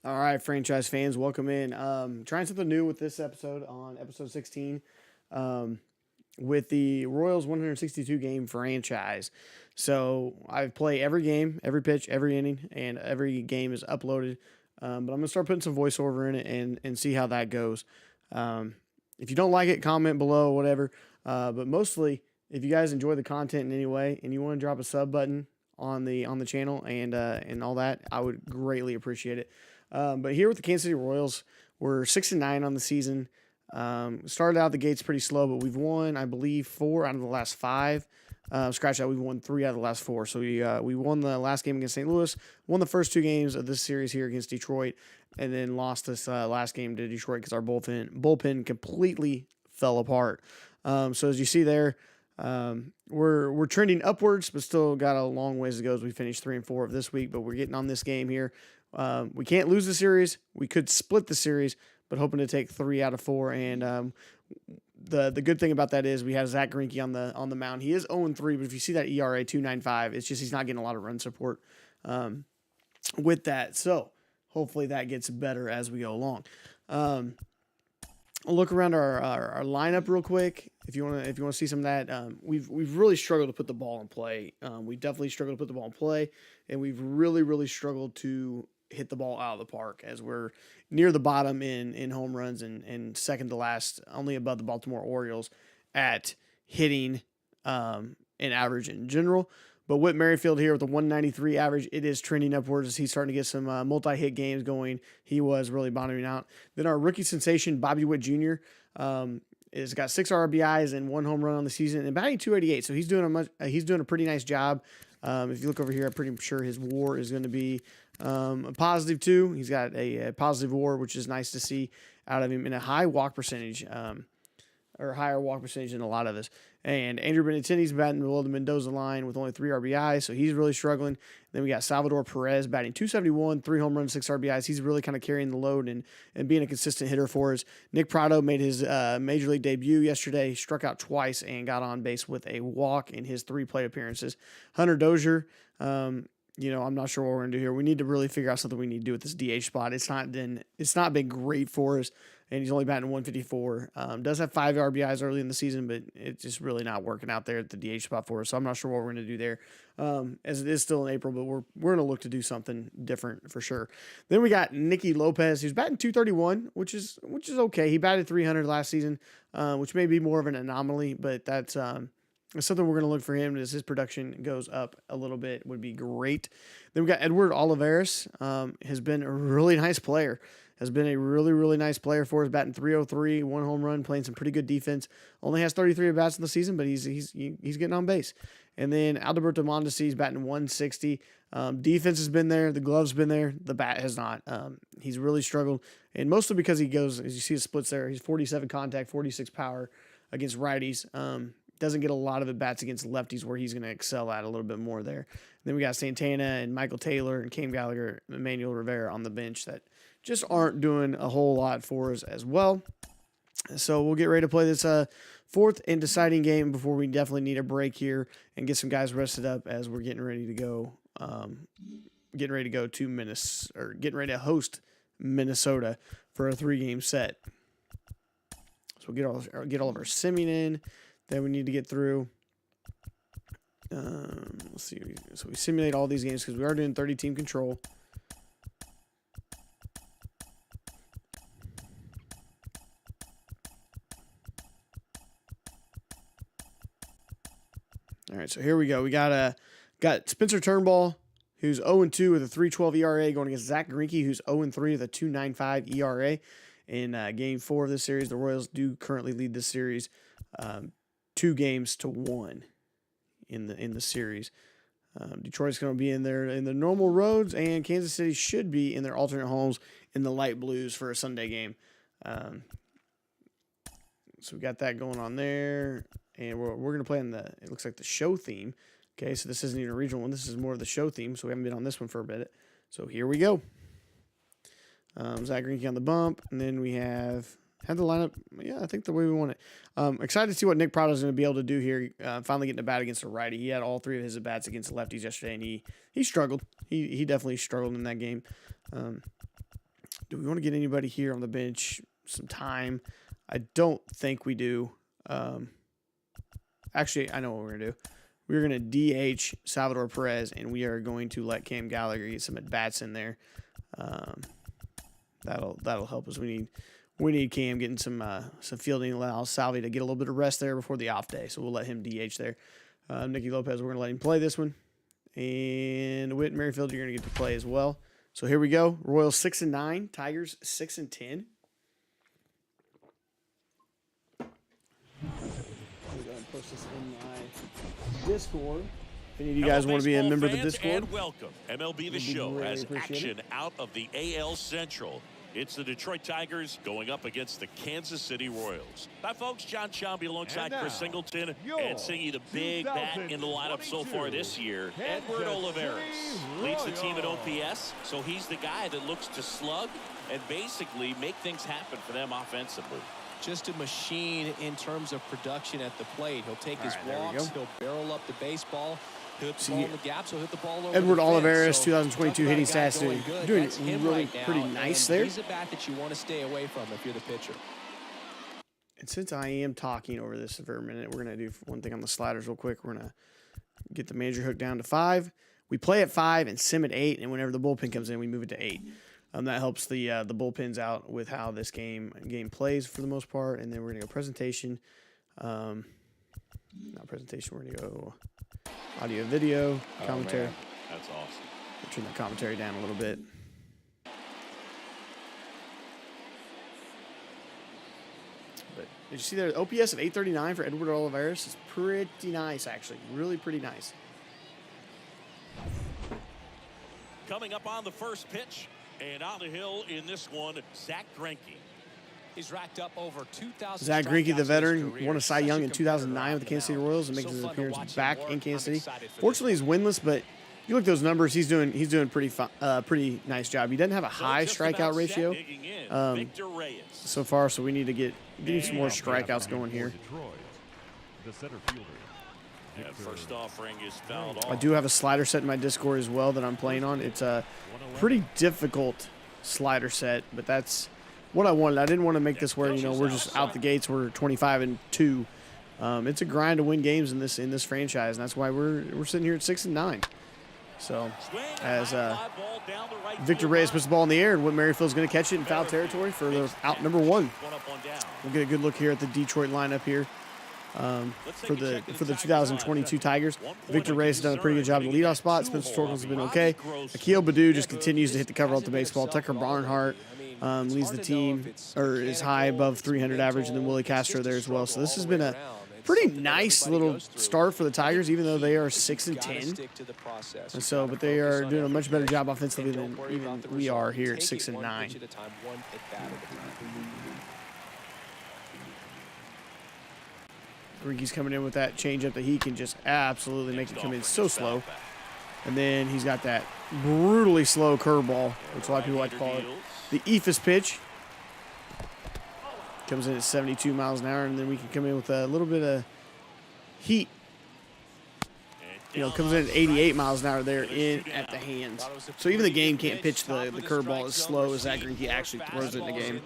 All right, franchise fans, welcome in. Trying something new with this episode on episode 16 um, with the Royals 162 game franchise. So I play every game, every pitch, every inning, and every game is uploaded. But I'm going to start putting some voiceover in it and see how that goes. Um, if you don't like it, comment below, whatever. But mostly, if you guys enjoy the content in any way and you want to drop a sub button on the channel and all that, I would greatly appreciate it. But here with the Kansas City Royals, we're 6-9 on the season. Started out the gates pretty slow, but we've won, I believe, 4 out of the last 5. Scratch that, we've won 3 out of the last 4. So we won the last game against St. Louis, won the first 2 games of this series here against Detroit, and then lost this last game to Detroit because our bullpen completely fell apart. So as you see there, we're trending upwards, but still got a long ways to go as we finish 3-4 of this week. But we're getting on this game here. We can't lose the series. We could split the series, but hoping to take 3 out of 4. And the good thing about that is we have Zach Greinke on the mound. He is 0-3, but if you see that ERA 2.95, it's just he's not getting a lot of run support with that. So hopefully that gets better as we go along. I'll look around our lineup real quick. If you want to see some of that, we've really struggled to put the ball in play. We definitely struggled to put the ball in play, and we've really struggled to hit the ball out of the park as we're near the bottom in home runs and second to last, only above the Baltimore Orioles at hitting and average in general. But Whit Merrifield here with a 193 average, it is trending upwards as he's starting to get some multi-hit games going. He was really bottoming out. Then our rookie sensation, Bobby Witt Jr., has got 6 RBIs and 1 home run on the season and batting 288. So he's doing a pretty nice job. If you look over here, I'm pretty sure his WAR is going to be a positive 2. He's got a positive WAR, which is nice to see out of him, and a high walk percentage. Or higher walk percentage than a lot of us. And Andrew Benintendi's batting below the Mendoza line with only 3 RBIs, so he's really struggling. Then we got Salvador Perez batting 271, 3 home runs, 6 RBIs. He's really kind of carrying the load and being a consistent hitter for us. Nick Prado made his major league debut yesterday, struck out twice, and got on base with a walk in his 3 plate appearances. Hunter Dozier, I'm not sure what we're going to do here. We need to really figure out something we need to do with this DH spot. It's not been great for us, and he's only batting 154. Does have 5 RBIs early in the season, but it's just really not working out there at the DH spot for us. So I'm not sure what we're going to do there, as it is still in April, but we're going to look to do something different for sure. Then we got Nikki Lopez, who's batting 231, which is okay. He batted 300 last season, which may be more of an anomaly, but that's something we're going to look for him as his production goes up a little bit would be great. Then we got Edward Olivares, has been a really nice player. Has been a really nice player for us, batting 303, 1 home run, playing some pretty good defense. Only has 33 at bats in the season, but he's getting on base. And then Alberto Mondesi's batting 160. Defense has been there, the glove's been there, the bat has not. He's really struggled, and mostly because he goes, as you see the splits there, he's 47 contact, 46 power against righties. Doesn't get a lot of at bats against lefties where he's going to excel at a little bit more there. And then we got Santana and Michael Taylor and Cam Gallagher, Emmanuel Rivera on the bench that just aren't doing a whole lot for us as well. So we'll get ready to play this fourth and deciding game before we definitely need a break here and get some guys rested up as we're getting ready to go. Getting ready to host Minnesota for a 3-game set. So we'll get all of our simming in that we need to get through. Let's see. So we simulate all these games because we are doing 30-team control. All right, so here we go. We got Spencer Turnbull, who's 0-2 with a 3.12 ERA, going against Zach Greinke, who's 0-3 with a 2.95 ERA. In Game 4 of this series, the Royals do currently lead this series 2-1 in the series. Detroit's going to be in the normal roads, and Kansas City should be in their alternate homes in the light blues for a Sunday game. So we got that going on there. And we're going to play in it looks like the show theme. Okay, so this isn't even a regional one. This is more of the show theme, so we haven't been on this one for a bit. So here we go. Zach Greinke on the bump, and then we have the lineup. Yeah, I think the way we want it. Excited to see what Nick Prado is going to be able to do here. Finally getting a bat against a righty. He had all 3 of his at bats against lefties yesterday, and he struggled. He definitely struggled in that game. Do we want to get anybody here on the bench some time? I don't think we do. Actually, I know what we're going to do. We're going to DH Salvador Perez, and we are going to let Cam Gallagher get some at-bats in there. That'll help us. We need Cam getting some fielding, allow Salvi to get a little bit of rest there before the off day. So we'll let him DH there. Nikki Lopez, we're going to let him play this one. And Whit Merrifield, you're going to get to play as well. So here we go. Royals 6-9, Tigers 6-10. Post this in my Discord. If any of you guys want to be a member of the Discord. And welcome. MLB The Show has action out of the AL Central. It's the Detroit Tigers going up against the Kansas City Royals. Hi, folks. John Chomby alongside Chris Singleton and singing the big bat in the lineup so far this year. Edward Olivares leads the team at OPS, so he's the guy that looks to slug and basically make things happen for them offensively. Just a machine in terms of production at the plate. He'll take his walks. He'll barrel up the baseball. He'll hit the ball in the gaps. He'll hit the ball over Edward the Olivares, fence. 2022 hitting stats doing really pretty nice there. He's a bat that you want to stay away from if you're the pitcher. And since I am talking over this for a minute, we're going to do one thing on the sliders real quick. We're going to get the manager hook down to 5. We play at 5 and sim at 8, and whenever the bullpen comes in, we move it to 8. That helps the bullpens out with how this game plays for the most part. And then we're going to go presentation. Not presentation. We're going to go audio, video, commentary. Man. That's awesome. I'll turn the commentary down a little bit. But did you see there? OPS of 839 for Edward Olivares is pretty nice, actually. Really pretty nice. Coming up on the first pitch. And on the hill in this one, Zach Greinke. He's racked up over 2,000. Zach Greinke, the veteran, won a Cy Young in 2009 with the Kansas City Royals and makes his appearance back in Kansas City. Fortunately, he's winless, but you look at those numbers, he's doing pretty nice job. He doesn't have a high strikeout ratio so far, so we need to get some more strikeouts going here. The center fielder. And first offering is fouled off. I do have a slider set in my Discord as well that I'm playing on. It's a pretty difficult slider set, but that's what I wanted. I didn't want to make this where, we're just out the gates. We're 25-2. It's a grind to win games in this franchise, and that's why we're sitting here at 6-9. So as Victor Reyes puts the ball in the air, and Whit Merrifield's going to catch it in foul territory for the out number 1. We'll get a good look here at the Detroit lineup here. For the 2022 Tigers. Victor Reyes has done a pretty good job in the leadoff spot. Spencer Torkels has been okay. Akil Baddoo just continues to hit the cover off the baseball. Tucker Barnhart leads the team, or is high above 300 average, and then Willie Castro there as well. So this has been a pretty nice little start for the Tigers, even though they are 6-10. And so, but they are doing a much better job offensively than even we are here at 6-9. Greinke's coming in with that changeup that he can just absolutely make it come in so slow. And then he's got that brutally slow curveball, which a lot of people like to call it the Ephus pitch. Comes in at 72 miles an hour, and then we can come in with a little bit of heat. Comes in at 88 miles an hour there in at the hands. So even the game can't pitch the curveball as slow as Zach Greinke actually throws it in the game.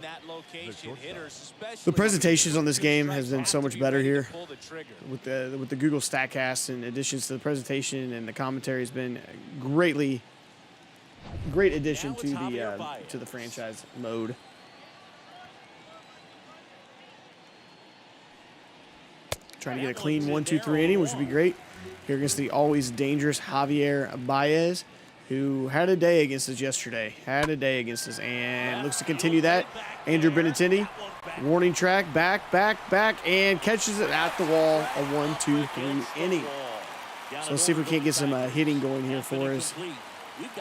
The presentations on this game has been so much better here with the Google Statcast, and additions to the presentation and the commentary has been great addition to the franchise mode. Trying to get a clean 1-2-3 inning, which would be great. Here against the always dangerous Javier Baez, who had a day against us yesterday. And looks to continue that. Andrew Benintendi, warning track, back, and catches it at the wall. A 1-2-3 inning. So let's see if we can't get some hitting going here for us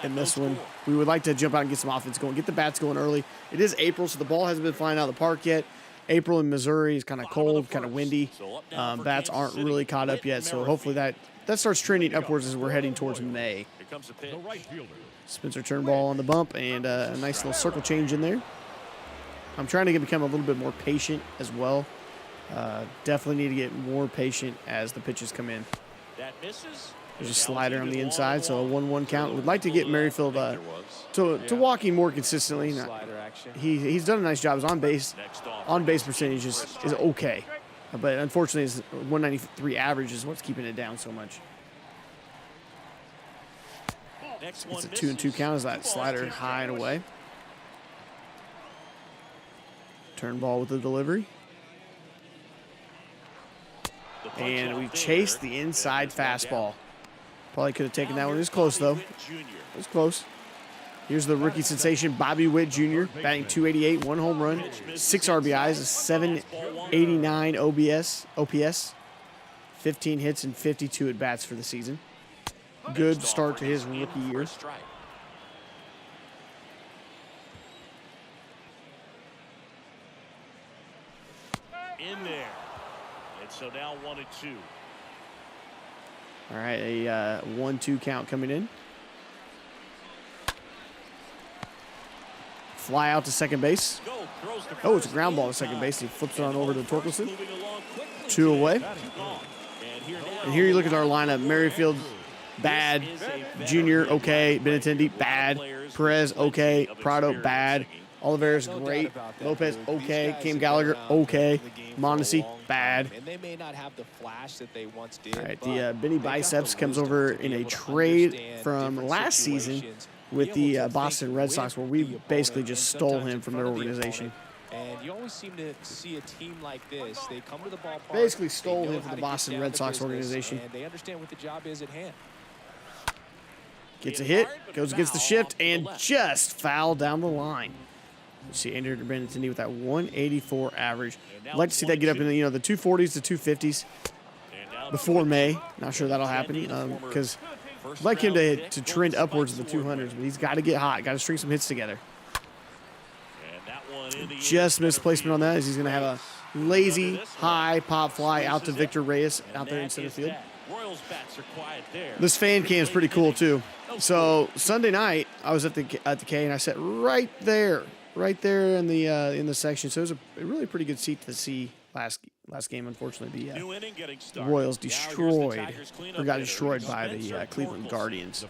in this one. We would like to jump out and get some offense going, get the bats going early. It is April, so the ball hasn't been flying out of the park yet. April in Missouri is kind of cold, kind of windy. Bats aren't really caught up yet, so hopefully that starts trending upwards as we're heading towards May. Spencer Turnbull on the bump, and a nice little circle change in there. I'm trying to become a little bit more patient as well. Definitely need to get more patient as the pitches come in. There's a slider on the inside, so a 1-1 count. We'd like to get Merrifield to walking more consistently. He's done a nice job. His on base percentage is okay, but unfortunately his 193 average is what's keeping it down so much. It's a 2-2 count as that slider high and away. Turn ball with the delivery. And we chased the inside fastball. Probably could have taken that one. It was close, though. It was close. Here's the rookie sensation, Bobby Witt Jr., batting .288, 1 home run, 6 RBIs, a .789 OPS, 15 hits, and 52 at-bats for the season. Good start to his rookie year. In there. And so now 1-2. All right, a 1-2 count coming in. Fly out to second base. Oh, it's a ground ball to second base. He flips it on over to Torkelson. 2 away. And here you look at our lineup. Merrifield, bad. Junior, okay. Benintendi, bad. Perez, okay. Prado, bad. Olivares, great. Lopez, okay. Cam Gallagher, okay. Mondesi, bad. And they may not have the flash that they once did. All right, the Benny Biceps comes over in a trade from last season with the Boston Red Sox, where we basically just stole him from their organization. And you always seem to see a team like this. They come to the ballpark. Basically stole him from the Boston Red Sox organization. And they understand what the job is at hand. Gets a hit, goes against the shift, and just fouled down the line. You see Andrew Benintendi with that 184 average. I'd like to see that get up in the 240s to 250s before May. Not sure that'll happen because I'd like him to trend upwards of the 200s, but he's got to get hot. Got to string some hits together. Just missed placement on that as he's going to have a lazy, high pop fly out to Victor Reyes out there in center field. This fan cam is pretty cool, too. So Sunday night, I was at the K, and I sat right there in the section. So it was a really pretty good seat to see last game. Unfortunately, the Royals got destroyed by the Cleveland Guardians.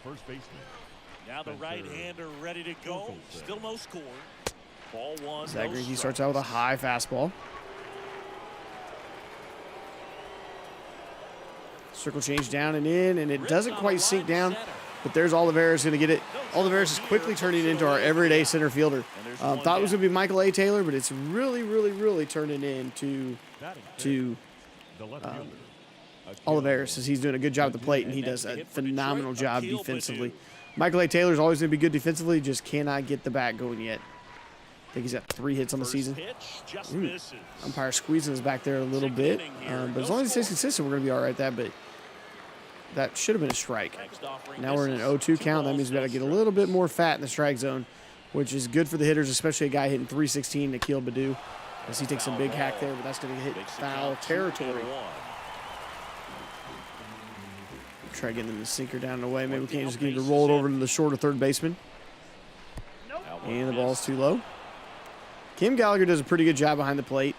Now the right-hander ready to go. Still no score. Ball 1. Zach Greinke starts out with a high fastball. Circle change down and in, and it doesn't quite sink down. But there's Olivares going to get it. Olivares is quickly turning into our everyday center fielder. Thought it was going to be Michael A. Taylor, but it's really turning into Olivares, as he's doing a good job at the plate, and he does a phenomenal job defensively. Michael A. Taylor's always going to be good defensively, just cannot get the bat going yet. I think he's got 3 hits on the season. Umpire squeezing us back there a little bit. But as long as he stays consistent, we're going to be all right at that. But that should have been a strike. Now we're in an 0-2 count. That means we got to get a little bit more fat in the strike zone, which is good for the hitters, especially a guy hitting .316, Nikhil Badu, as he takes some big hack there, but that's going to hit foul territory. Try getting them to sinker down and away. Maybe we can't just get him to roll it over to the shorter third baseman. And the ball's too low. Cam Gallagher does a pretty good job behind the plate.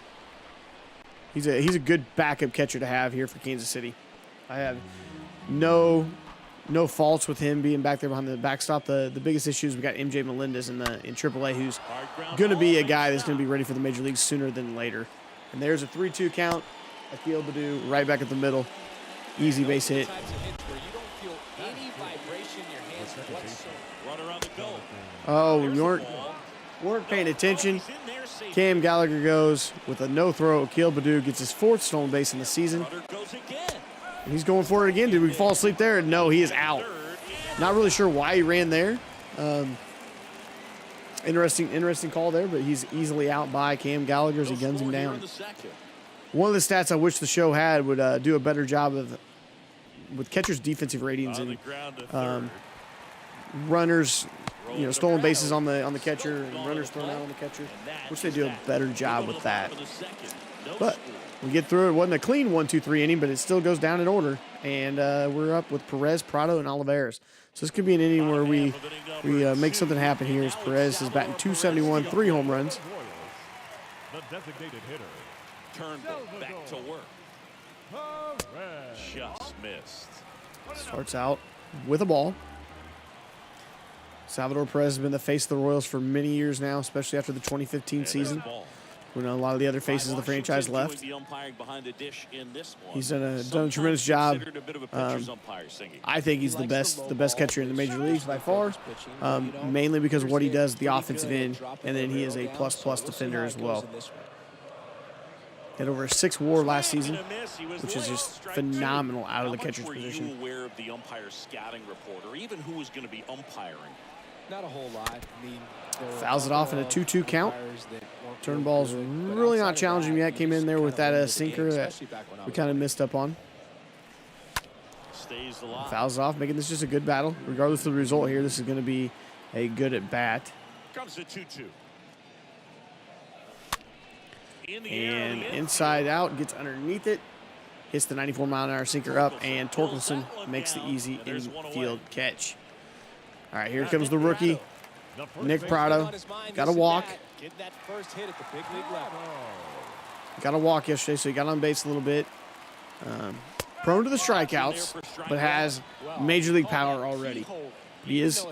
He's a good backup catcher to have here for Kansas City. I have no faults with him being back there behind the backstop. The biggest issue is we got MJ Melendez in AAA, who's going to be a guy that's going to be ready for the major leagues sooner than later. And there's a 3-2 count. Nikhil Badu right back at the middle. Easy base hit. Oh, we weren't paying attention. Cam Gallagher goes with a no-throw. Nikhil Badu gets his 4th stolen base in the season. And he's going for it again. Did we fall asleep there? No, he is out. Not really sure why he ran there. Interesting call there, but he's easily out by Cam Gallagher as he guns him down. One of the stats I wish the show had would do a better job with catchers' defensive ratings and runners, stolen bases on the catcher and runners thrown out on the catcher. Wish they do a better job with that. But we get through it. It wasn't a clean 1-2-3 inning, but it still goes down in order. And we're up with Perez, Prado, and Olivares. So this could be an inning where we make something happen here as Perez is batting .271, 3 home runs. The designated hitter. Turnbull back to work. Just missed. Starts out with a ball. Salvador Perez has been the face of the Royals for many years now, especially after the 2015 season, when a lot of the other faces of the franchise left. He's done a tremendous job. I think he's the best catcher in the major leagues by far, mainly because of what he does at the offensive end, and then he is a plus defender as well. Had over a 6 WAR last season, which is just phenomenal out of the catcher's position. Were you aware of the umpire scouting report, or even who was going to be umpiring? Not a whole lot. I mean, fouls it off in a 2-2 count. Turnbull's really not challenging yet. Came in there with that sinker that we kind of missed up on. Fouls it off, making this just a good battle. Regardless of the result here, this is going to be a good at bat. Comes the 2-2. And inside out, gets underneath it, hits the 94-mile-an-hour sinker up, and Torkelson makes the easy infield catch. All right, here comes the rookie, Nick Prado. Got a walk. Got a walk yesterday, so he got on base a little bit. Prone to the strikeouts, but has major league power already. He is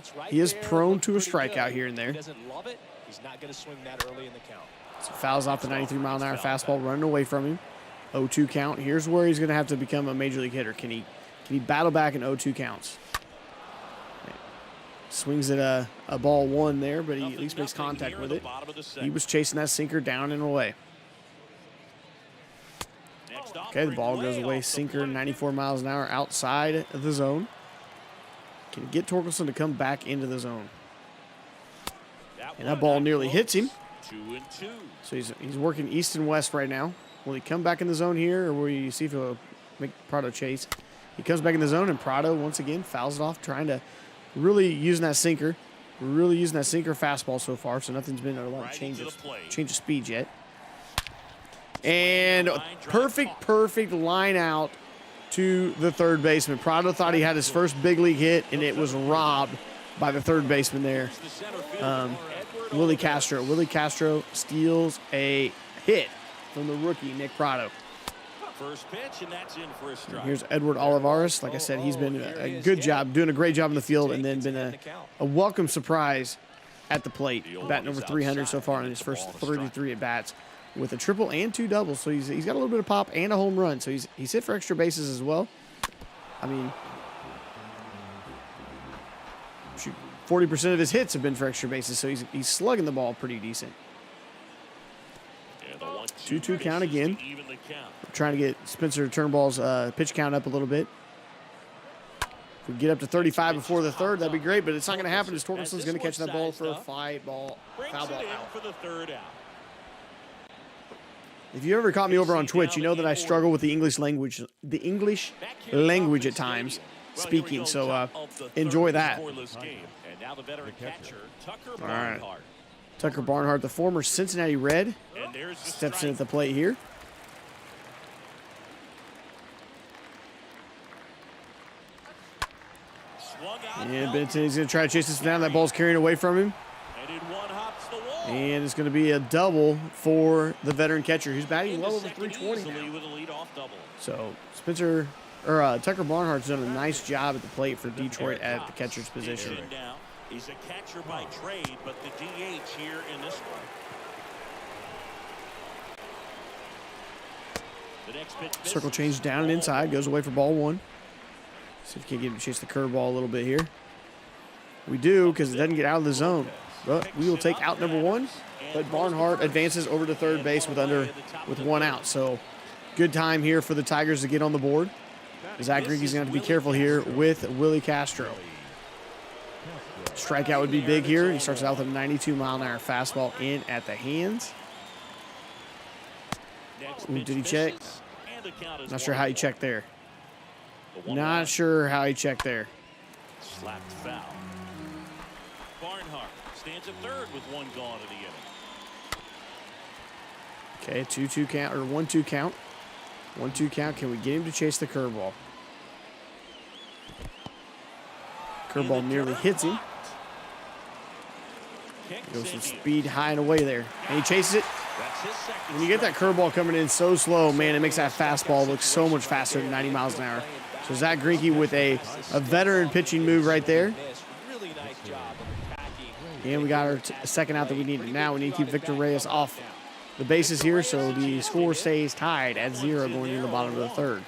prone to a strikeout here and there. He's not going to swing that early in the count. So fouls off the 93-mile-an-hour fastball, running away from him. 0-2 count. Here's where he's going to have to become a major league hitter. Can he battle back in 0-2 counts? Swings at a ball 1 there, but he at least makes contact with it. He was chasing that sinker down and away. Okay, the ball goes away. Sinker, 94 miles an hour outside of the zone. Can get Torkelson to come back into the zone. And that ball nearly hits him. 2-2. So he's working east and west right now. Will he come back in the zone here, or will you see if he'll make Prado chase? He comes back in the zone, and Prado once again fouls it off, trying to really using that sinker. Really using that sinker fastball so far, so nothing's been a lot of change of speed yet. And perfect line out to the third baseman. Prado thought he had his first big league hit, and it was robbed by the third baseman there. Willie Castro. Willie Castro steals a hit from the rookie, Nick Prado. First pitch, and that's in for a strike. Here's Edward Olivares. Like I said, he's been a good job, doing a great job in the field, and then been a welcome surprise at the plate. Batting over 300 so far in his first 33 at-bats with a triple and 2 doubles. So he's got a little bit of pop and a home run. So he's hit for extra bases as well. I mean, shoot, 40% of his hits have been for extra bases, so he's slugging the ball pretty decent. 2-2 count again. We're trying to get Spencer Turnbull's pitch count up a little bit. If we get up to 35 before the third, that'd be great, but it's not going to happen as Torkelson's going to catch that ball for a foul ball out. For the third out. If you ever caught me over on Twitch, you know that I struggle with the English language at times, speaking, so enjoy that. All right. Tucker Barnhart, the former Cincinnati Red, steps in at the plate here. And Benton, he's going to try to chase this down. That ball's carrying away from him. And it's going to be a double for the veteran catcher, who's batting well over 320 now. So Tucker Barnhart's done a nice job at the plate for Detroit at the catcher's position. He's a catcher by trade, but the DH here in this one. The next pitch circle change down and inside, goes away for ball 1. See if we can get him to chase the curveball a little bit here. We do, because it doesn't get out of the zone. But we will take out number 1. But Barnhart advances over to third base with 1 out. So good time here for the Tigers to get on the board. Zach Greinke's going to have to be careful here with Willie Castro. Strikeout would be big here. He starts out with a 92-mile-an-hour fastball in at the hands. Ooh, did he check? Not sure how he checked there. Not sure how he checked there. Slapped foul. Barnhart stands at third with 1 gone in the inning. Okay, 2-2 count, or 1-2 count. 1-2 count. Can we get him to chase the curveball? Curveball nearly hits him. Goes some speed high and away there. And he chases it. When you get that curveball coming in so slow, man, it makes that fastball look so much faster than 90 miles an hour. So Zach Greinke with a veteran pitching move right there. Really nice job of attacking. And we got our second out that we needed. Now we need to keep Victor Reyes off the bases here, so the score stays tied at 0 going into the bottom of the third.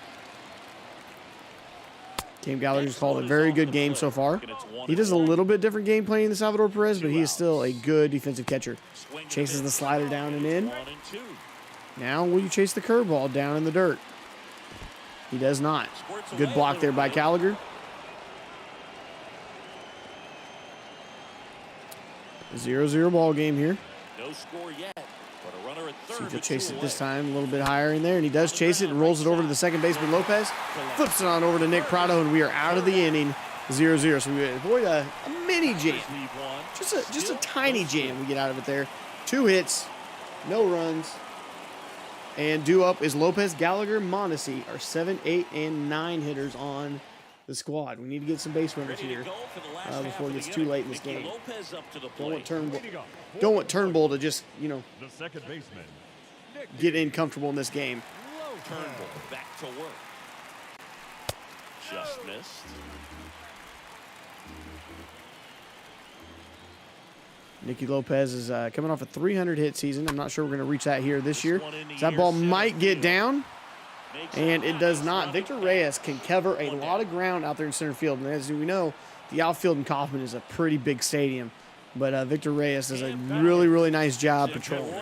Cam Gallagher's called a very good game so far. He does a little bit different game playing than Salvador Perez, but he is still a good defensive catcher. Chases the slider down and in. Now will you chase the curveball down in the dirt? He does not. Good block there by Gallagher. 0-0 ball game here. No score yet, but a runner at third. See if he'll chase it this time a little bit higher in there, and he does chase it and rolls it over to the second baseman Lopez. Flips it on over to Nick Prado, and we are out of the inning, 0-0. So we avoid a mini jam, just a tiny jam we get out of it there. 2 hits, no runs, and due up is Lopez, Gallagher, Mondesi, our 7, 8, and 9 hitters on the squad. We need to get some base runners here before it gets too late in this game. Don't want Turnbull to just, The second baseman. get in comfortable in this game. Turnbull back to work. Just missed. Nikki Lopez is coming off a 300 hit season. I'm not sure we're going to reach that here this year. So that ball might get down, and it does not. Victor Reyes can cover a lot of ground out there in center field. And as we know, the outfield in Kauffman is a pretty big stadium. But Victor Reyes does a really, really nice job patrolling.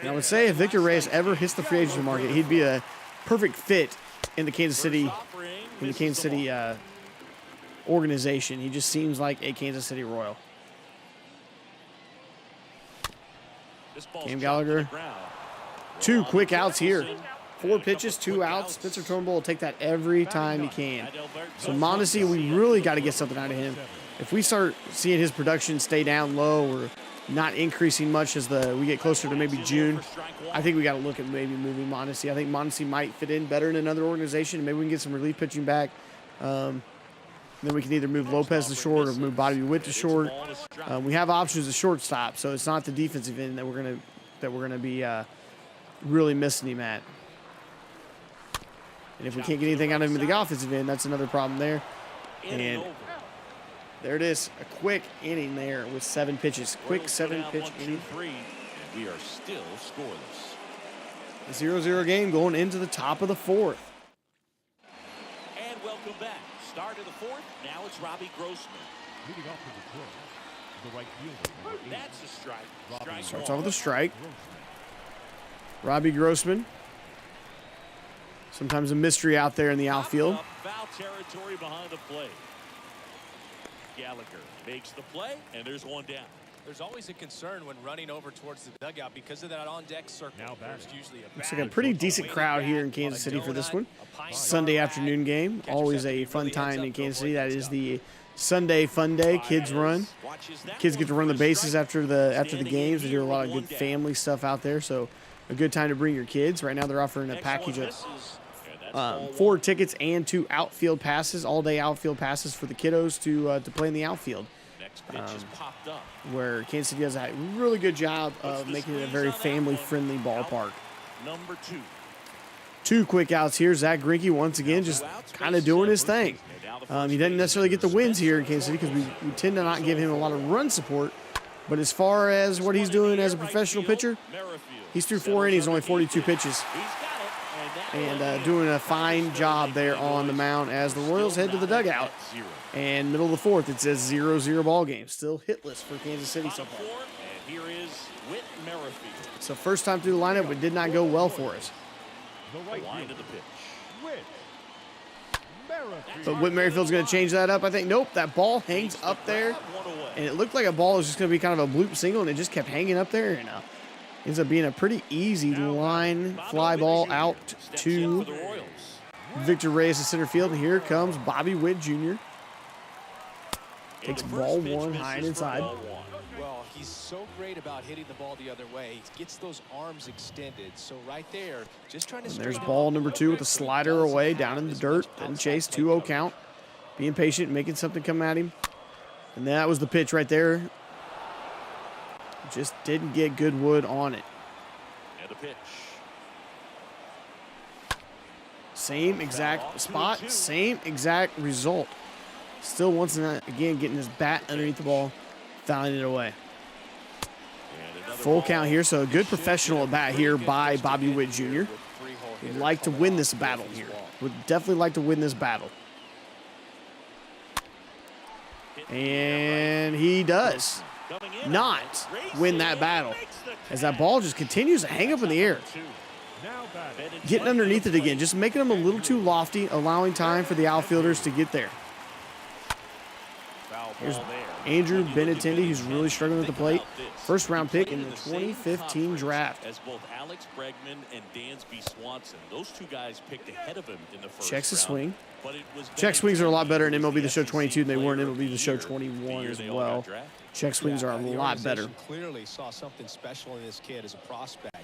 And I would say if Victor Reyes ever hits the free agency market, he'd be a perfect fit in the Kansas City organization. He just seems like a Kansas City Royal. Cam Gallagher, 2 quick outs here. 4 pitches, 2 outs. Spencer Turnbull will take that every time he can. So Mondesi, we really got to get something out of him. If we start seeing his production stay down low or not increasing much as we get closer to maybe June, I think we got to look at maybe moving Mondesi. I think Mondesi might fit in better in another organization. Maybe we can get some relief pitching back. Then we can either move Lopez to short or move Bobby Witt to short. We have options at shortstop, so it's not the defensive end that we're gonna be really missing him at. And if we can't get anything out of him at the offensive end, that's another problem there. And there it is, a quick inning there with 7 pitches. Quick 7-pitch inning. We are still scoreless. A 0-0 game going into the top of the 4th. And welcome back. Start of the 4th. Now it's Robbie Grossman. Leading off to the throw, the right fielder. That's a strike. Starts off with a strike. Robbie Grossman. Sometimes a mystery out there in the outfield. Foul territory behind the plate. Gallagher makes the play, and there's one down. There's always a concern when running over towards the dugout because of that on-deck circle. Now There's usually a Looks like a pretty decent crowd here in Kansas City for this one. Sunday afternoon game. Always a fun time in Kansas City. That is the Sunday Fun Day. Kids run. Kids get to run the bases after the games. They do a lot of good family stuff out there. So a good time to bring your kids. Right now they're offering a package of 4 tickets and 2 outfield passes, all-day outfield passes for the kiddos to play in the outfield. Where Kansas City does a really good job of making it a very family-friendly ballpark. Number 2. 2 quick outs here. Zach Greinke once again just kind of doing his thing. He doesn't necessarily get the wins here in Kansas City because we tend to not give him a lot of run support. But as far as what he's doing as a professional pitcher, he's through 4 innings, only 42 pitches. And doing a fine job there on the mound as the Royals head to the dugout. And middle of the 4th, it's a 0-0 ball game. Still hitless for Kansas City so far. And here is Whit Merrifield. So first time through the lineup, it did not go well for us. The right Line fielder. of the pitch. Whit Merrifield. But Whit Merrifield's going to change that up, I think. Nope, that ball hangs up there. And it looked like a ball was just going to be kind of a bloop single, and it just kept hanging up there. And ends up being a pretty easy line fly ball out to Victor Reyes in center field. And here comes Bobby Witt Jr. Takes ball 1 high and inside. Well, he's so great about hitting the ball the other way. He gets those arms extended. So right there, just trying to. And there's ball number 2 with a slider away down in the dirt. Then chase 2-0 count. Being patient, making something come at him. And that was the pitch right there. Just didn't get good wood on it. And the pitch. Same exact spot, same exact result. Still once again getting his bat underneath the ball, fouling it away. Full count here, so a good professional at bat here by Bobby Witt Jr. Would like to win this battle here. Would definitely like to win this battle. And he does not win that battle, as that ball just continues to hang up in the air. Getting underneath it again, just making them a little too lofty, allowing time for the outfielders to get there. Here's Andrew Benintendi, who's really struggling at the plate. First round pick in the 2015 draft. As both Alex Bregman and Dansby Swanson, those two guys picked ahead of him in the first Checks the round. swing. Check swings are a lot better in MLB The Show 22 than they were in MLB The Show 21 as well. Check swings are a lot better. Clearly saw something special in this kid as a prospect.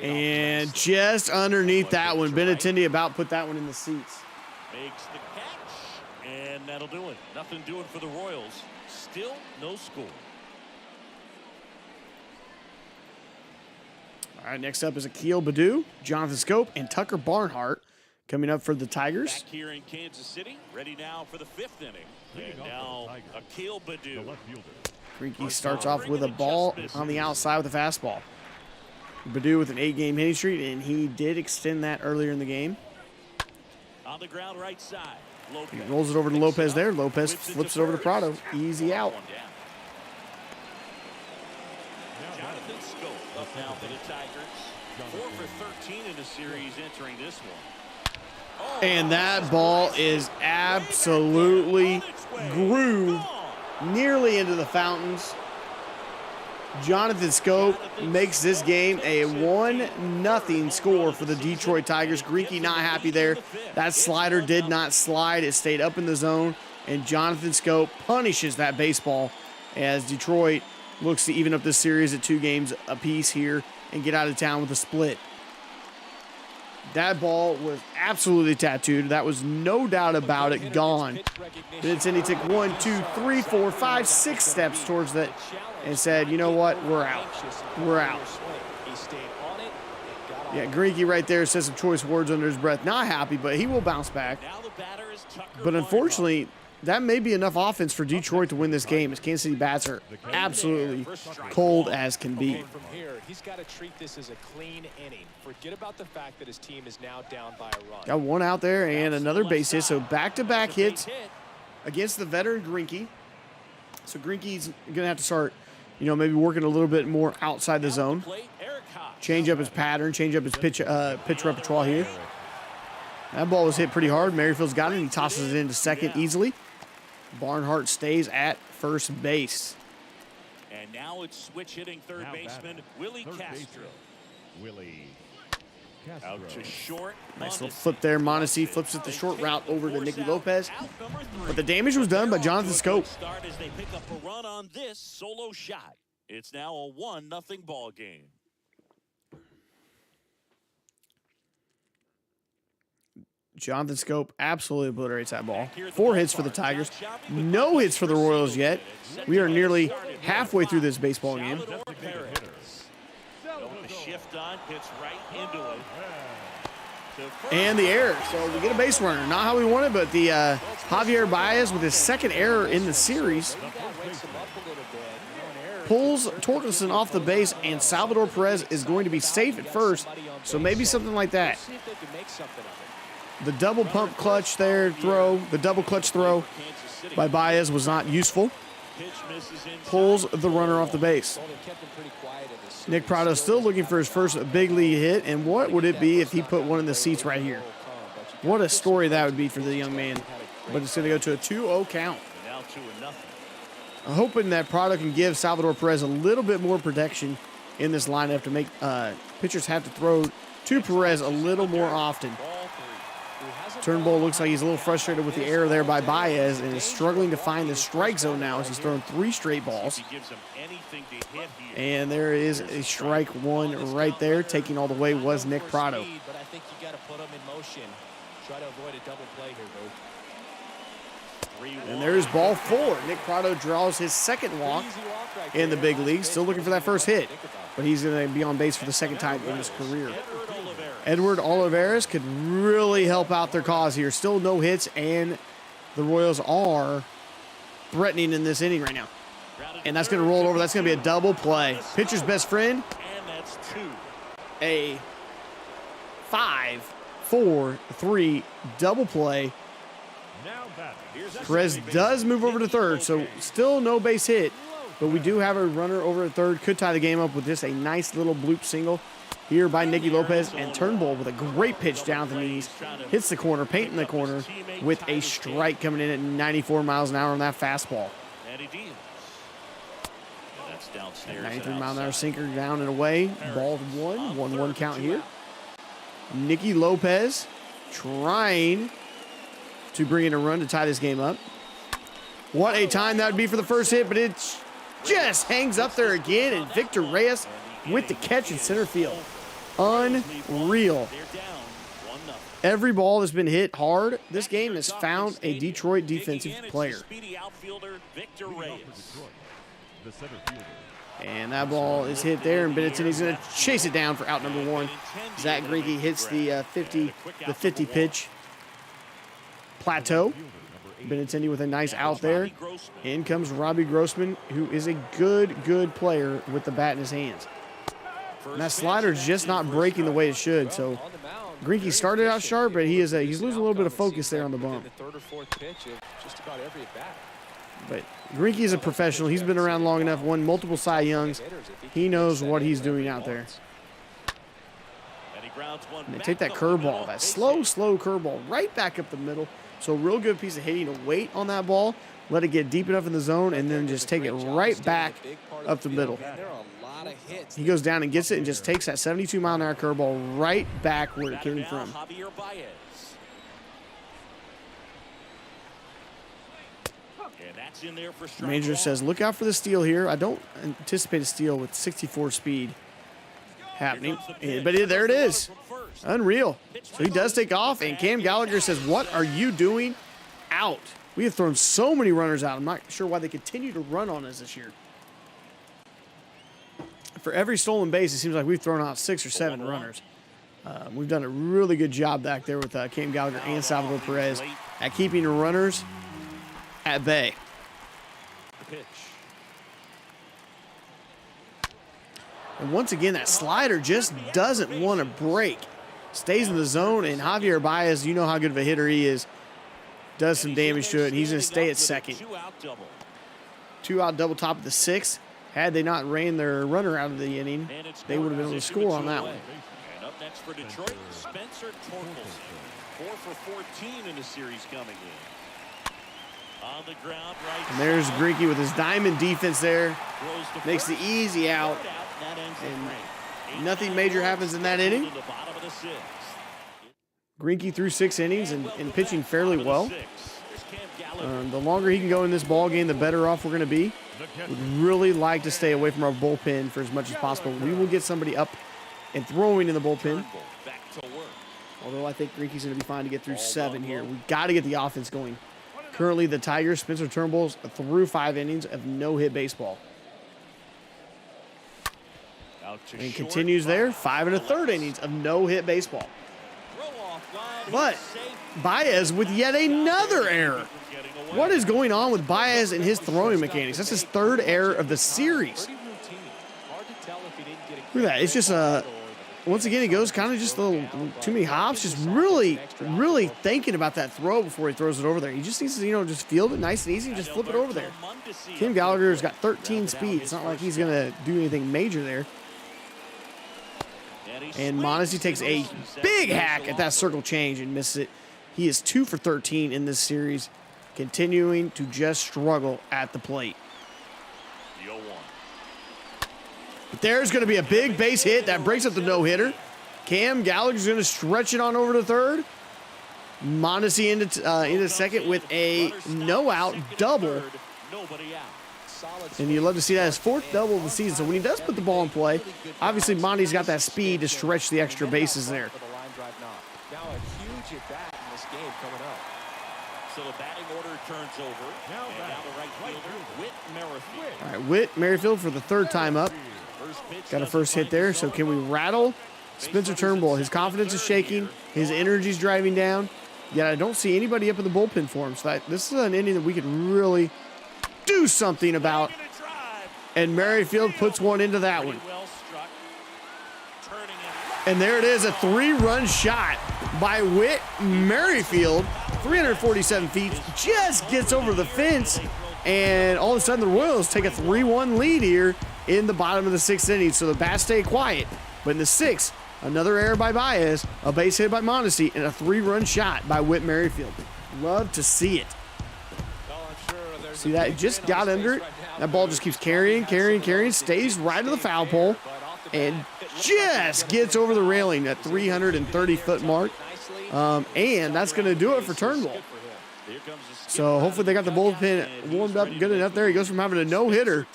And just underneath that one, Benintendi about put that one in the seats. Makes the catch, and that'll do it. Nothing doing for the Royals. Still no score. All right, next up is Akil Baddoo, Jonathan Scope, and Tucker Barnhart coming up for the Tigers. Back here in Kansas City, ready now for the 5th inning. And now Akil Baddoo. Greinke starts off with a ball on the outside with a fastball. Baddoo with an 8-game hitting streak, and he did extend that earlier in the game. On the ground right side. He rolls it over to Lopez there. Lopez flips it over to Prado. Easy out. Jonathan Scope up now for the Tigers. 4 for 13 in the series entering this one. And that ball is absolutely grooved nearly into the fountains. Jonathan Scope makes this game a 1-0 score for the Detroit Tigers. Greinke not happy there. That slider did not slide. It stayed up in the zone, and Jonathan Scope punishes that baseball as Detroit looks to even up this series at 2 games apiece here and get out of town with a split. That ball was absolutely tattooed. That was no doubt about it. Gone. Benintendi took 1, 2, 3, 4, 5, 6 steps towards that and said, you know what? We're out. We're out. Yeah, Greinke right there says some choice words under his breath. Not happy, but he will bounce back. But unfortunately, that may be enough offense for Detroit to win this game, as Kansas City bats are absolutely cold as can be. From here, he's got to treat this as a clean inning. Forget about the fact that his team is now down by a run. Got one out there and another base hit, so back-to-back hits against the veteran Greinke. So Greinke's going to have to start, maybe working a little bit more outside the zone. Change up his pattern, change up his pitch repertoire here. That ball was hit pretty hard. Merrifield's got it, and he tosses it into second easily. Barnhart stays at first base. And now it's switch hitting third baseman Willie Castro. Out to short. Nice little flip there. Mondesi flips it the short route over to Nikki Lopez. But the damage was done by Jonathan Scope. Start as they pick up a run on this solo shot. It's now a 1-0 ball game. Jonathan Scope absolutely obliterates that ball. 4 hits for the Tigers. No hits for the Royals yet. We are nearly halfway through this baseball game. Salvador Perez. The shift on, hits right into it. And the error. So we get a base runner. Not how we wanted, but the Javier Baez with his second error in the series pulls Torkelson off the base, and Salvador Perez is going to be safe at first. So maybe something like that. The double pump clutch the double clutch throw by Baez was not useful. Pulls the runner off the base. Nick Prado still looking for his first big league hit, and what would it be if he put one in the seats right here? What a story that would be for the young man. But it's going to go to a 2-0 count. I'm hoping that Prado can give Salvador Perez a little bit more protection in this lineup to make pitchers have to throw to Perez a little more often. Turnbull looks like he's a little frustrated with the error there by Baez and is struggling to find the strike zone now as he's thrown 3 straight balls. And there is a strike one right there. Taking all the way was Nick Prado. But I think you got to put him in motion. Try to avoid a double play here, And there's ball 4. Nick Prado draws his second walk in the big leagues. Still looking for that first hit. But he's going to be on base for the second time in his career. Edward Olivares could really help out their cause here. Still no hits, and the Royals are threatening in this inning right now. And that's going to roll over. That's going to be a double play. Pitcher's best friend. And that's 2. A 5-4-3 double play. Now batting. Perez does move over to third, so still no base hit. But we do have a runner over at third. Could tie the game up with just a nice little bloop single here by Nikki Lopez. And Turnbull with a great pitch down the knees. Hits the corner, painting the corner with a strike coming in at 94 miles an hour on that fastball. And he deals. And that's downstairs. 93 mile an hour sinker down and away. Ball 1-1 count here. Nikki Lopez trying to bring in a run to tie this game up. What a time that would be for the first hit, but it just hangs up there again, and Victor Reyes with the catch in center field. Unreal. Every ball that's been hit hard, this game has found a Detroit defensive player. The center fielder. And that ball is hit there, and Benintendi's going to chase it down for out number 1. Zach Greinke hits the 50 pitch plateau. Benintendi with a nice out there. In comes Robbie Grossman, who is a good player with the bat in his hands. And that slider's just not breaking the way it should. So Greinke started out sharp, but he's losing a little bit of focus there on the bump. But Greinke is a professional. He's been around long enough, won multiple Cy Youngs. He knows what he's doing out there. And they take that curveball, that slow curveball right back up the middle. So real good piece of hitting to wait on that ball, let it get deep enough in the zone, and then just take it right back up the middle. He goes down and gets it and just takes that 72 mile an hour curveball right back where it came from. Manager says, look out for the steal here. I don't anticipate a steal with 64 speed happening. But there it is. Unreal. So he does take off, and Cam Gallagher says, what are you doing? Out. We have thrown so many runners out. I'm not sure why they continue to run on us this year. For every stolen base, it seems like we've thrown out 6 or 7 runners. We've done a really good job back there with Cam Gallagher and Salvador Perez at keeping the runners at bay. And once again, that slider just doesn't want to break. Stays in the zone, and Javier Baez, you know how good of a hitter he is, does some damage to it, and he's going to stay at second. 2-out double top of the 6th. Had they not ran their runner out of the inning, they would have been able to score on that one. And up next for Detroit, Spencer Torkelson. 4 for 14 in the series coming in. On the ground, right. And there's Greinke with his diamond defense there. Makes the easy out. And nothing major happens in that inning. Greinke threw 6 innings and pitching fairly well. The longer he can go in this ball game, the better off we're going to be. Would really like to stay away from our bullpen for as much as possible. We will get somebody up and throwing in the bullpen. Although I think Greinke's going to be fine to get through 7 here. We've got to get the offense going. Currently, the Tigers, Spencer Turnbull's through 5 innings of no-hit baseball. And continues there, 5 1/3 innings of no-hit baseball. But Baez with yet another error. What is going on with Baez and his throwing mechanics? That's his 3rd error of the series. Look at that. It's just once again, he goes kind of just a little too many hops. Just really thinking about that throw before he throws it over there. He just needs to, just field it nice and easy and just flip it over there. Cam Gallagher's got 13 speed. It's not like he's going to do anything major there. And Mondesi takes a big hack at that circle change and misses it. He is 2 for 13 in this series, continuing to just struggle at the plate. But there's going to be a big base hit that breaks up the no-hitter. Cam Gallagher's going to stretch it on over to third. Mondesi into second with a no-out double. And you love to see that, his 4th double of the season. So when he does put the ball in play, obviously Monty's got that speed to stretch the extra bases there. Now a huge at bat in this game coming up. So the batting order turns over. Now the right fielder, Whit Merrifield. All right, Whit Merrifield for the 3rd time up. Got a first hit there. So can we rattle Spencer Turnbull, his confidence is shaking. His energy's driving down. Yet I don't see anybody up in the bullpen for him. So this is an inning that we could really do something about. And Merrifield puts one into that one. And there it is, a 3-run shot by Whit Merrifield. 347 feet, just gets over the fence. And all of a sudden the Royals take a 3-1 lead here in the bottom of the 6th inning. So the bats stay quiet. But in the 6th, another error by Baez, a base hit by Mondesi, and a 3-run shot by Whit Merrifield. Love to see it. See that? It just got under it. That ball just keeps carrying, stays right to the foul pole, and just gets over the railing at 330-foot mark. And that's going to do it for Turnbull. So hopefully they got the bullpen warmed up good enough there. He goes from having a no-hitter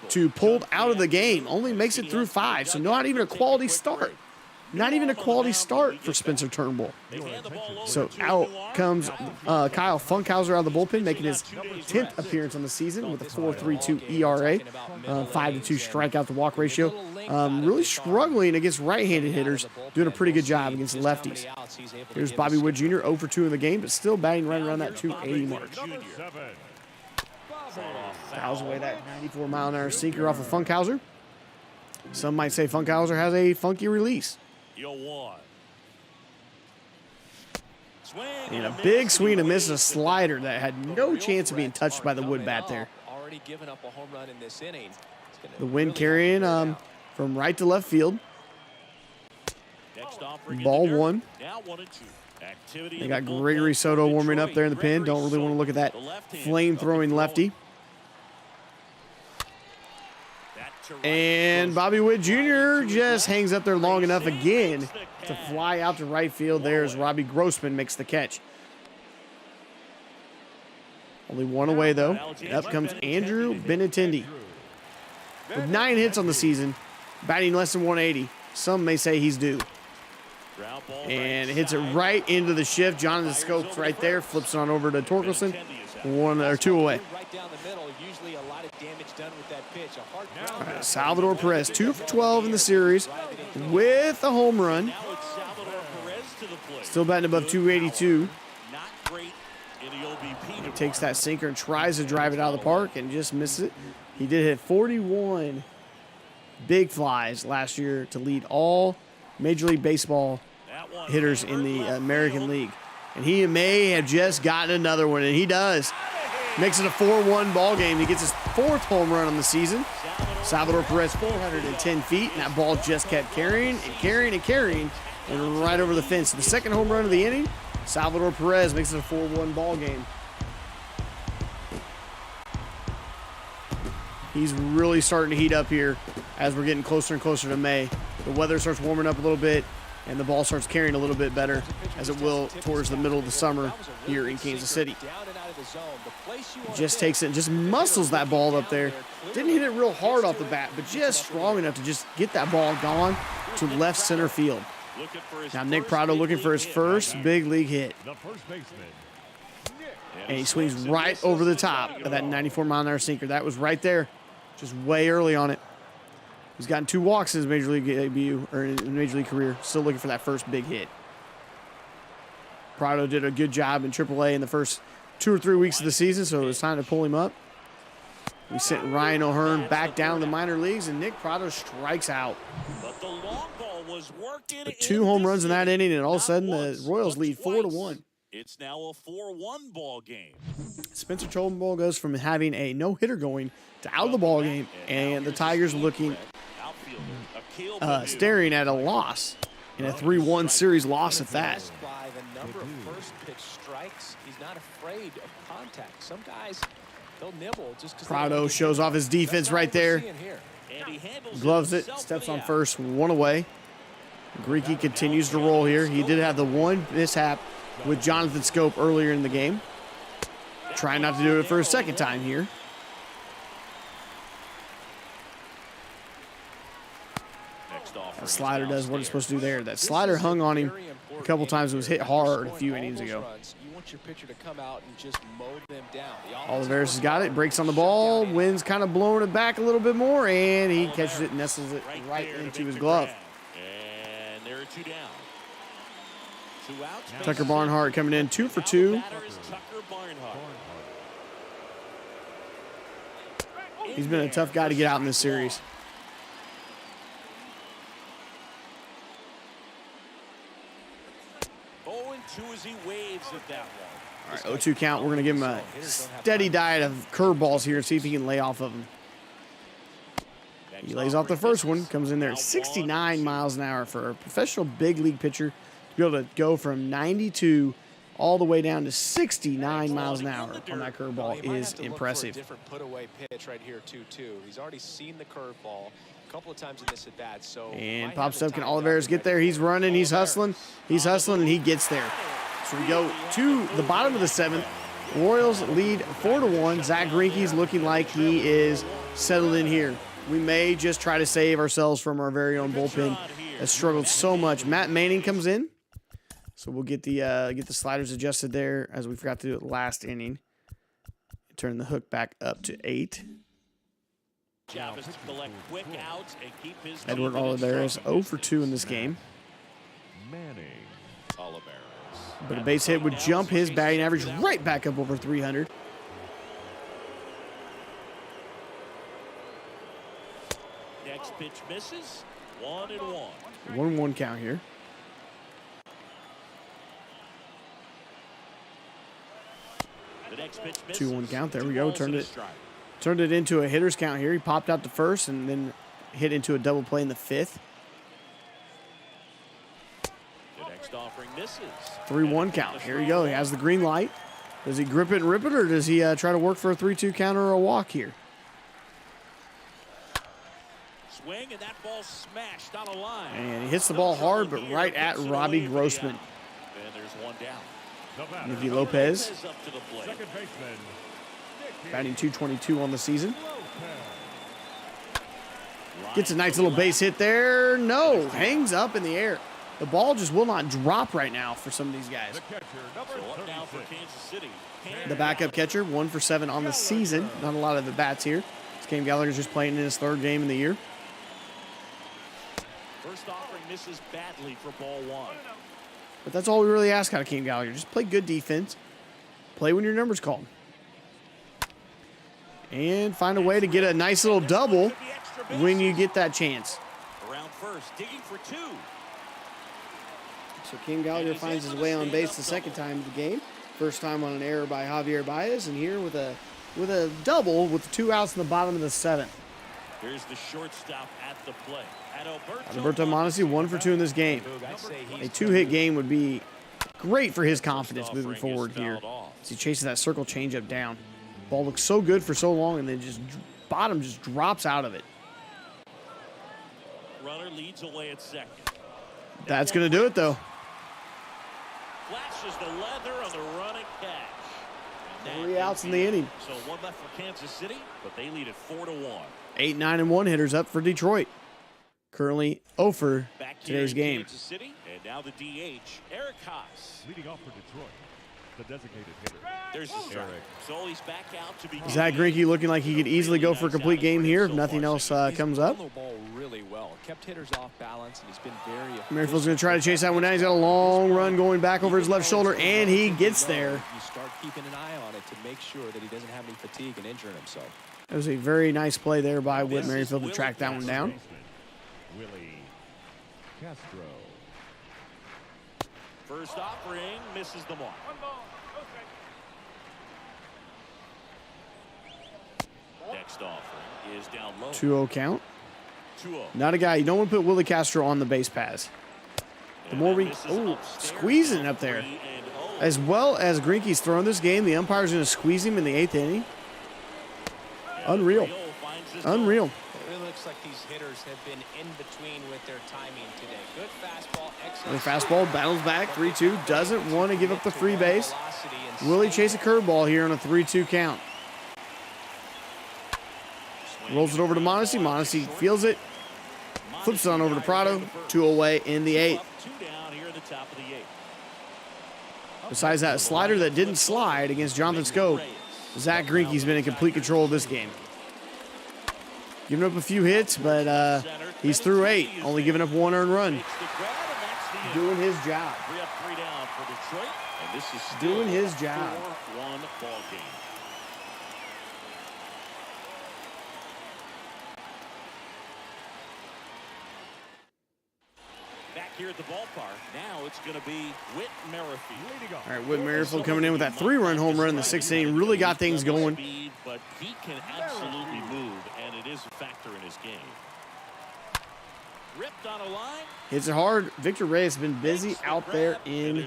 to pulled out of the game. Only makes it through 5, so not even a quality start. Not even a quality start for Spencer Turnbull. So out comes Kyle Funkhauser out of the bullpen, making his 10th appearance on the season with a 4.32 ERA, 5-2 strikeout to walk ratio. Really struggling against right-handed hitters, doing a pretty good job against lefties. Here's Bobby Wood Jr., 0 for 2 in the game, but still batting right around that 280 mark. Fouls away that 94-mile-an-hour sinker off of Funkhauser. Some might say Funkhauser has a funky release. And a big swing and miss, a slider that had no chance of being touched by the wood bat there. The wind carrying from right to left field. Ball 1. They got Gregory Soto warming up there in the pen. Don't really want to look at that flame-throwing lefty. And Bobby Witt Jr. just hangs up there long enough again to fly out to right field. There's Robbie Grossman makes the catch. Only one away, though. And up comes Andrew Benintendi. With 9 hits on the season, batting less than 180. Some may say he's due. And hits it right into the shift. Jonathan Scopes right there. Flips it on over to Torkelson. 1 or 2 away. All right, Salvador Perez, 2 for 12 in the series with a home run. Still batting above 282. He takes that sinker and tries to drive it out of the park and just misses it. He did hit 41 big flies last year to lead all Major League Baseball hitters in the American League. And he may have just gotten another one, and he does. Makes it a 4-1 ball game. He gets his 4th home run on the season. Salvador Perez, 410 feet, and that ball just kept carrying and right over the fence. The 2nd home run of the inning, Salvador Perez makes it a 4-1 ball game. He's really starting to heat up here as we're getting closer and closer to May. The weather starts warming up a little bit, and the ball starts carrying a little bit better, as it will towards the middle of the summer here in Kansas City. Just takes it and just muscles that ball up there. Didn't hit it real hard off the bat, but just strong enough to just get that ball gone to left center field. Now Nick Prado looking for his first big league hit. And he swings right over the top of that 94-mile-an-hour sinker. That was right there, just way early on it. He's gotten 2 walks in his Major League debut, or in his Major League career. Still looking for that first big hit. Prado did a good job in AAA in the first 2 or 3 weeks of the season, so it was time to pull him up. We sent Ryan O'Hearn back down to the minor leagues, and Nick Prado strikes out. But 2 home runs in that inning, and all of a sudden the Royals lead 4-1. It's now a 4-1 ball game. Spencer Turnbull goes from having a no-hitter going to out of the ball game, and the Tigers looking staring at a loss in a 3-1 series loss at that. By the number of first pitch strikes, he's not afraid of contact. Some guys, they'll nibble just because. Prado shows off his defense right there. Gloves it, steps on first, 1 away. Greeke continues to roll here. He did have the 1 mishap with Jonathan Scope earlier in the game. Trying not to do it for a 2nd time here. That slider does what it's supposed to do there. That slider hung on him a couple times. It was hit hard a few innings ago. Olivares has got it. Breaks on the ball. Wind's kind of blowing it back a little bit more, and he catches it and nestles it right into his glove. 2 down. 2 outs. Tucker Barnhart coming in 2 for 2. He's been a tough guy to get out in this series. As he waves at that one. All right, 0-2 count. We're going to give him a steady diet of curveballs here and see if he can lay off of them. He lays off the first one, comes in there at 69 miles an hour for a professional big league pitcher. To be able to go from 92 all the way down to 69 miles an hour on that curveball is impressive. Different put away pitch right here, 2-2. He's already seen the curveball a couple of times in this at bat. So and pops up. Can Olivares get there? He's running. He's hustling. He's hustling, and he gets there. So we go to the bottom of the 7th. Royals lead 4-1. Zach Greinke's looking like he is settled in here. We may just try to save ourselves from our very own bullpen that struggled so much. Matt Manning comes in. So we'll get the sliders adjusted there, as we forgot to do it last inning. Turn the hook back up to 8. Edward Olivares 0 for 2 in this game. But a base hit would jump his batting average right back up over 300. Next pitch misses. 1-1. 1-1 count here. The next pitch misses. 2-1 count. There we go. Turned it into a hitter's count here. He popped out to first and then hit into a double play in the 5th. The next offering misses. 3-1 count. Here we go. He has the green light. Does he grip it and rip it, or does he try to work for a 3-2 count or a walk here? Swing, and that ball smashed on a line. And he hits the ball hard, but right at Robbie Grossman. And there's 1 down. Nikki Lopez, Up to the plate. Second baseman. batting .222 on the season. Gets a nice little base hit there. No, hangs up in the air. The ball just will not drop right now for some of these guys. The catcher, number So up now for 36. Kansas City. The backup catcher, 1 for 7 on the season. Not a lot of the bats here. Cam Gallagher's just playing in his 3rd game in the year. First offering misses badly for ball 1. But that's all we really ask out of Cam Gallagher. Just play good defense. Play when your number's called. And find a way to get a nice little double when you get that chance. Around first, digging for 2. So Cam Gallagher finds his way on base the 2nd time of the game. First time on an error by Javier Baez, and here with a double with the 2 outs in the bottom of the 7th. Here's the shortstop at the plate. Alberto Mondesi 1 for 2 in this game. A 2-hit game would be great for his confidence moving forward here as he chases that circle changeup down. Ball looks so good for so long, and then just bottom just drops out of it. Runner leads away at 2nd. That's going to do it, though. Flashes the leather on the running catch. 3 outs in the inning. So 1 left for Kansas City, but they lead it 4-1. 8, 9, and 1 hitters up for Detroit. Currently 0 for today's game. Kansas City, and now the DH, Eric Haas. Leading off for Detroit, the designated hitter. There's the strike. So he's back out to begin. Zach Greinke looking like he could easily go for a complete game here if nothing else comes up. The ball really well. Kept hitters off balance, and he's been very effective. Merrifield's going to try to chase that one down. He's got a long run going back over his left shoulder, and he gets there. You start keeping an eye on it to make sure that he doesn't have any fatigue and injuring himself. That was a very nice play there by Whit Merrifield to track that one down. Willie Castro. First offering misses the mark. Next offering is down low. 2-0 count. 2-0. Not a guy. You don't want to put Willie Castro on the base pass. The more we squeezing it up there. As well as Greinke's throwing this game, the umpire's going to squeeze him in the 8th inning. Unreal. Unreal. It looks like these hitters have been in between with their timing today. Good fastball, excellent. The fastball battles back, 3-2. Doesn't want to give up the free base. Willie chase a curveball here on a 3-2 count. Rolls it over to Mondesi. Mondesi feels it. Flips it on over to Prado. 2 away in the 8th. Besides that slider that didn't slide against Jonathan Scope, Zach Greinke's been in complete control of this game. Giving up a few hits, but he's through 8, only giving up 1 earned run. Doing his job. 3 down for Detroit, and this is still Doing his job. 4-1 ball game. Back here at the ballpark, now it's going to be Whit Merrifield. All right, Whit Merrifield coming in with that 3-run home run in the 6th inning. Really got things going. But he can absolutely move, and it is a factor in his game. Ripped on a line. Hits it hard. Victor Reyes has been busy out there in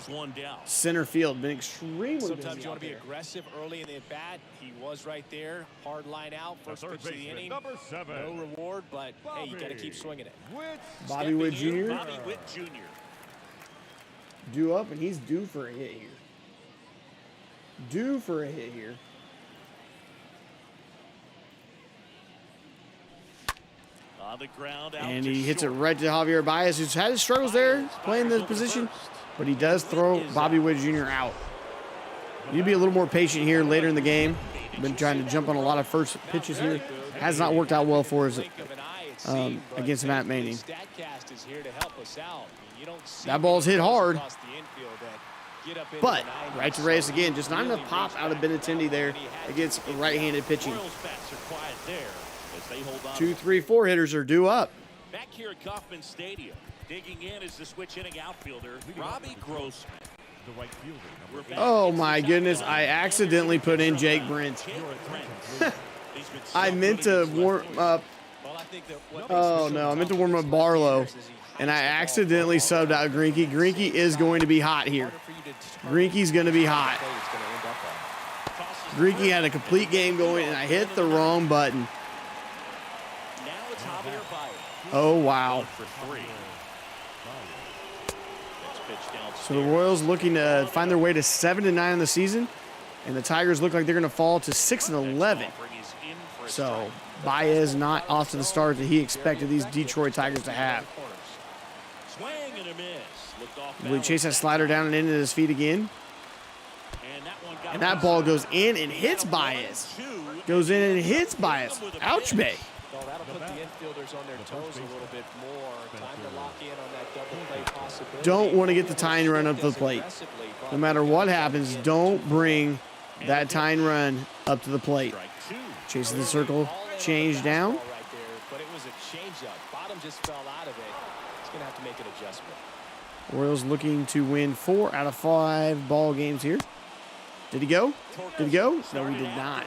center field. Been extremely busy. Sometimes you want to be aggressive early in the at-bat. He was right there. Hard line out. First pitch of the inning. No reward, but hey, you got to keep swinging it. Bobby Witt Jr. Bobby Witt Jr. Due up, and he's due for a hit here. Due for a hit here. On the ground, out And to he hits it short. right to Javier Baez, who's had his struggles there playing the position, but he does throw Bobby Witt Jr. out. You'd be a little more patient here later in the game. Been trying to jump on a lot of first pitches here. Has not worked out well for us against Matt Manning. That ball's hit hard, but right to Reyes again. Just not enough pop out of Benintendi there against right-handed pitching. Royals bats are quiet there as they hold on. 2, 3, 4 hitters are due up. Back here at Kauffman Stadium, digging in is the switch-hitting outfielder, Robbie Grossman. The right fielder, number 8. Oh my goodness, I accidentally put in Jake Brent. I meant to warm up. Oh no, I meant to warm up Barlow, and I accidentally subbed out Greinke. Greinke is going to be hot here. Greinke's going to be hot. Greinke had a complete game going, and I hit the wrong button. Now it's Javier Baez. Oh wow. For 3. Next pitch downstairs. So the Royals looking to find their way to 7-9 in the season, and the Tigers look like they're going to fall to 6-11. So Baez not off to the start that he expected these Detroit Tigers to have. Swing and a miss. Looked off Will he chase that slider down and into his feet again? And that ball goes in and hits Baez. Goes in and hits Baez. Ouch, Bay. Well, that'll put the infielders on their toes a little bit more. Time to lock in on that double play possibility. Don't want to get the tying run up to the plate. No matter what happens, don't bring that tying run up to the plate. Chasing the circle, change down. But it was a changeup. Bottom just fell out of it. He's going to have to make an adjustment. Royals looking to win 4 out of 5 ball games here. Did he go? Did he go? No, he did not.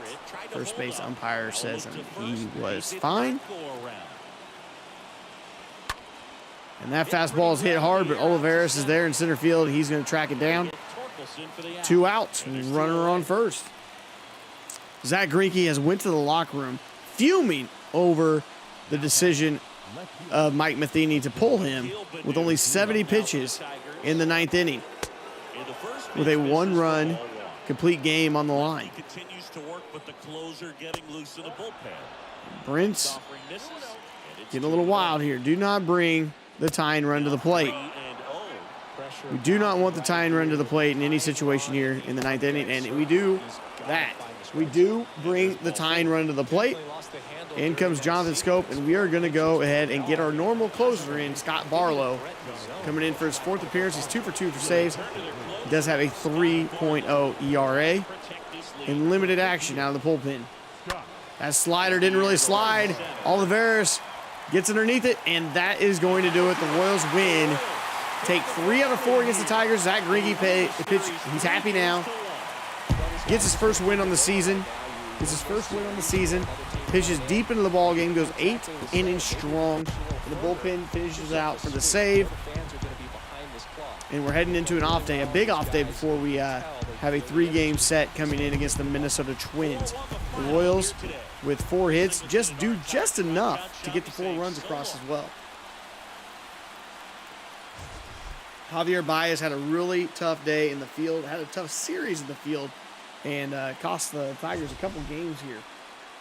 First base umpire says he was fine. And that fastball is hit hard, but Olivares is there in center field. He's going to track it down. 2 outs, runner on first. Zach Greinke has went to the locker room fuming over the decision of Mike Matheny to pull him with only 70 pitches in the 9th inning with a 1-run complete game on the line. Continues to work with the closer getting loose in the bullpen. Brent's getting a little wild here. Do not bring the tying run to the plate. We do not want the tying run to the plate in any situation here in the 9th inning, and we do that. We do bring the tying run to the plate. In comes Jonathan Scope, and we are going to go ahead and get our normal closer in, Scott Barlow, coming in for his 4th appearance. He's 2 for 2 for saves. He does have a 3.0 ERA in limited action out of the bullpen. That slider didn't really slide. Olivares gets underneath it, and that is going to do it. The Royals win. Take 3 out of 4 against the Tigers. Zach Greinke pitch. He's happy now. Gets his first win on the season. Pitches deep into the ball game. Goes 8 innings strong. And the bullpen finishes out for the save. And we're heading into an off day, a big off day before we have a 3-game set coming in against the Minnesota Twins. The Royals, with 4 hits, do just enough to get the 4 runs across as well. Javier Baez had a really tough day in the field, had a tough series in the field, and cost the Tigers a couple games here.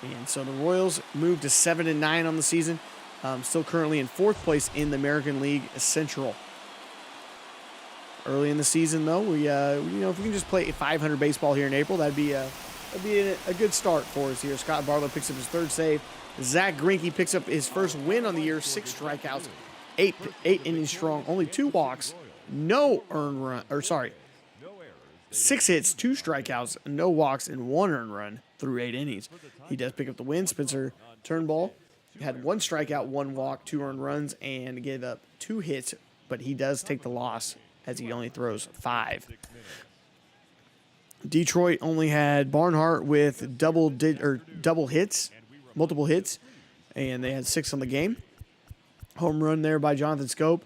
And so the Royals moved to 7-9 on the season, still currently in 4th place in the American League Central. Early in the season, though, we if we can just play 500 baseball here in April, that'd be a good start for us here. Scott Barlow picks up his 3rd save. Zach Greinke picks up his first win on the year, 6 strikeouts, 8 innings strong, only 2 walks, no earned run, or sorry, 6 hits, 2 strikeouts, no walks, and 1 earned run through 8 innings. He does pick up the win. Spencer Turnbull had 1 strikeout, 1 walk, 2 earned runs, and gave up 2 hits, but he does take the loss as he only throws 5. Detroit only had Barnhart with multiple hits, and they had 6 on the game. Home run there by Jonathan Scope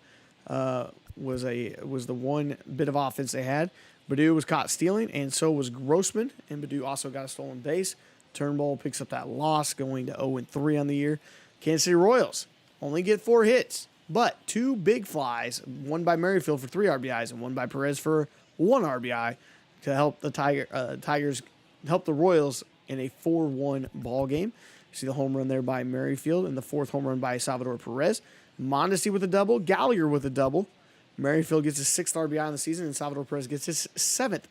was the one bit of offense they had. Baду was caught stealing, and so was Grossman, and Badu also got a stolen base. Turnbull picks up that loss, going to 0-3 on the year. Kansas City Royals only get 4 hits, but 2 big flies, one by Merrifield for 3 RBIs and one by Perez for 1 RBI to help the Tigers help the Royals in a 4-1 ball game. You see the home run there by Merrifield and the 4th home run by Salvador Perez. Mondesi with a double, Gallagher with a double. Merrifield gets his 6th RBI on the season, and Salvador Perez gets his 7th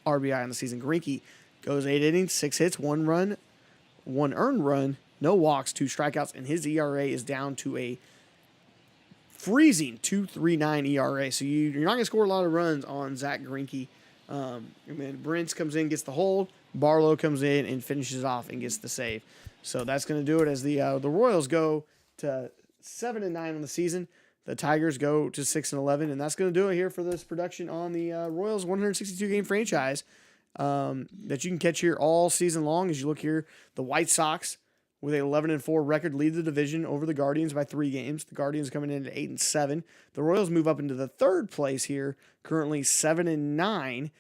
RBI on the season. Greinke goes 8 innings, 6 hits, 1 run, 1 earned run, no walks, 2 strikeouts, and his ERA is down to a freezing 2.39 ERA. So you're not going to score a lot of runs on Zach Greinke. And then Brentz comes in, gets the hold. Barlow comes in and finishes off and gets the save. So that's going to do it as the Royals go to 7-9 on the season. The Tigers go to 6-11, and that's going to do it here for this production on the Royals 162-game franchise that you can catch here all season long. As you look here, the White Sox with a 11-4 record lead the division over the Guardians by 3 games. The Guardians coming in at 8-7. The Royals move up into the 3rd place here, currently 7-9,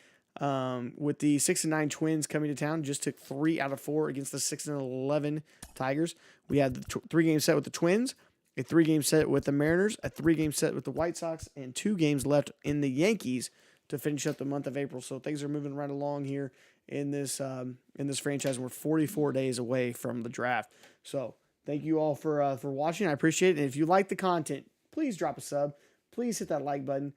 with the 6-9 Twins coming to town. Just took 3 out of 4 against the 6-11 Tigers. We had the 3-game set with the Twins, a 3-game set with the Mariners, a 3-game set with the White Sox, and 2 games left in the Yankees to finish up the month of April. So things are moving right along here in this franchise. We're 44 days away from the draft. So thank you all for watching. I appreciate it. And if you like the content, please drop a sub. Please hit that like button.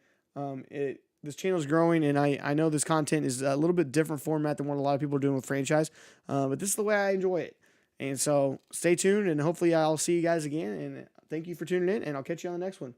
This channel is growing, and I know this content is a little bit different format than what a lot of people are doing with franchise, but this is the way I enjoy it. And so stay tuned, and hopefully I'll see you guys again. And thank you for tuning in, and I'll catch you on the next one.